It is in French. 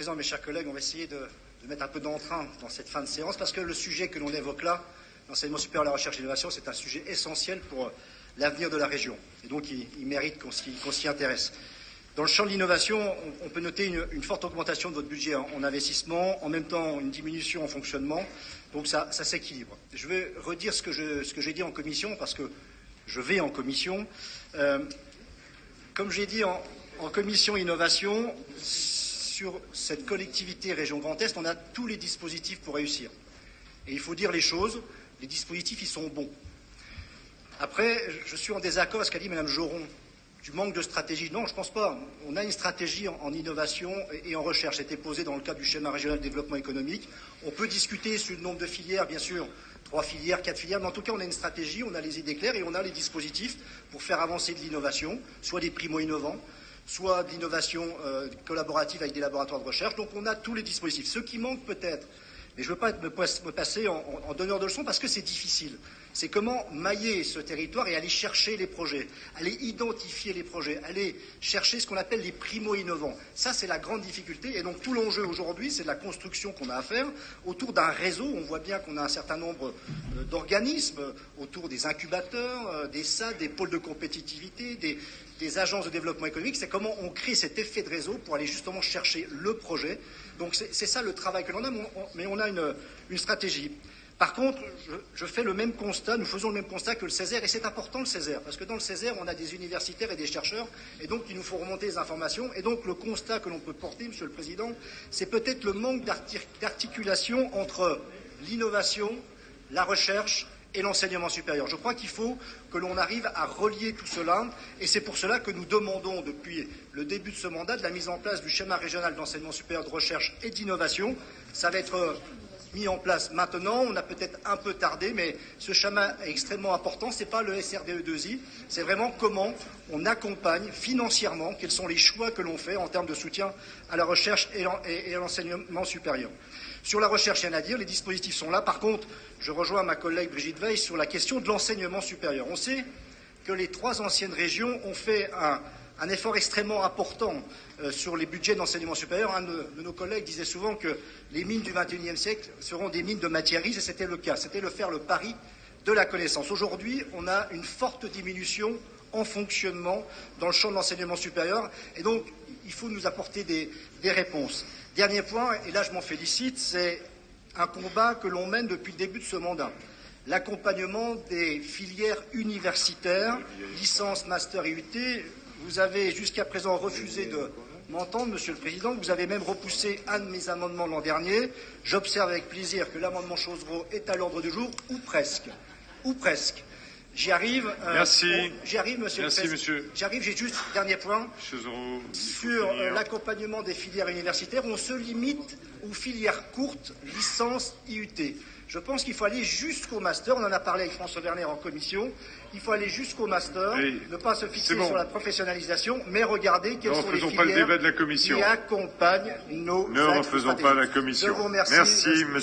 Président, mes chers collègues, on va essayer de mettre un peu d'entrain dans cette fin de séance parce que le sujet que l'on évoque là, l'enseignement supérieur, la recherche et l'innovation, c'est un sujet essentiel pour l'avenir de la région. Et donc, il mérite qu'on s'y intéresse. Dans le champ de l'innovation, on peut noter une forte augmentation de votre budget en investissement, en même temps une diminution en fonctionnement. Donc, ça s'équilibre. Je vais redire ce que j'ai dit en commission parce que je vais en commission. Comme j'ai dit en commission innovation, sur cette collectivité région Grand Est, on a tous les dispositifs pour réussir. Et il faut dire les choses, les dispositifs, ils sont bons. Après, je suis en désaccord avec ce qu'a dit Mme Joron, du manque de stratégie. Non, je ne pense pas. On a une stratégie en innovation et en recherche. C'était posé dans le cadre du schéma régional de développement économique. On peut discuter sur le nombre de filières, bien sûr, 3 filières, 4 filières, mais en tout cas, on a une stratégie, on a les idées claires et on a les dispositifs pour faire avancer de l'innovation, soit des primo-innovants, soit de l'innovation collaborative avec des laboratoires de recherche. Donc on a tous les dispositifs. Ce qui manque peut-être, mais je ne veux pas me passer en donneur de leçons parce que c'est difficile, c'est comment mailler ce territoire et aller chercher les projets, aller identifier les projets, aller chercher ce qu'on appelle les primo-innovants. Ça, c'est la grande difficulté. Et donc tout l'enjeu aujourd'hui, c'est de la construction qu'on a à faire autour d'un réseau. On voit bien qu'on a un certain nombre d'organismes autour des incubateurs, des SAD, des pôles de compétitivité, des agences de développement économique. C'est comment on crée cet effet de réseau pour aller justement chercher le projet. Donc c'est ça le travail que l'on a, mais on a une stratégie. Par contre, je fais le même constat, nous faisons le même constat que le Césaire, et c'est important le Césaire, parce que dans le Césaire, on a des universitaires et des chercheurs, et donc il nous faut remonter les informations, et donc le constat que l'on peut porter, Monsieur le Président, c'est peut-être le manque d'articulation entre l'innovation, la recherche et l'enseignement supérieur. Je crois qu'il faut que l'on arrive à relier tout cela, et c'est pour cela que nous demandons depuis le début de ce mandat de la mise en place du schéma régional d'enseignement supérieur de recherche et d'innovation. Ça va être mis en place maintenant, on a peut-être un peu tardé, mais ce schéma est extrêmement important. Ce n'est pas le SRDE2I, c'est vraiment comment on accompagne financièrement, quels sont les choix que l'on fait en termes de soutien à la recherche et à l'enseignement supérieur. Sur la recherche, il y en a à dire, les dispositifs sont là. Par contre, je rejoins ma collègue Brigitte Weiss sur la question de l'enseignement supérieur. On sait que les 3 anciennes régions ont fait un effort extrêmement important sur les budgets d'enseignement supérieur. Un de nos collègues disait souvent que les mines du XXIe siècle seront des mines de matières riches, et c'était le cas. C'était faire le pari de la connaissance. Aujourd'hui, on a une forte diminution en fonctionnement dans le champ de l'enseignement supérieur, et donc il faut nous apporter des réponses. Dernier point, et là je m'en félicite, c'est un combat que l'on mène depuis le début de ce mandat. L'accompagnement des filières universitaires, licence, master et UT. Vous avez jusqu'à présent refusé de m'entendre, Monsieur le Président. Vous avez même repoussé un de mes amendements l'an dernier. J'observe avec plaisir que l'amendement Chosrot est à l'ordre du jour, ou presque. Ou presque. J'y arrive. Merci. J'y arrive, Monsieur le Président. Monsieur. J'y arrive, j'ai juste dernier point. Chosrot, sur l'accompagnement des filières universitaires, on se limite aux filières courtes, licence, IUT. Je pense qu'il faut aller jusqu'au master. On en a parlé avec François Werner en commission. Il faut aller jusqu'au master, ne pas se fixer sur la professionnalisation, mais regarder quelles sont les filières pas le débat de la commission. qui accompagnent nos Ne refaisons pas la commission. Je vous remercie. Merci, monsieur.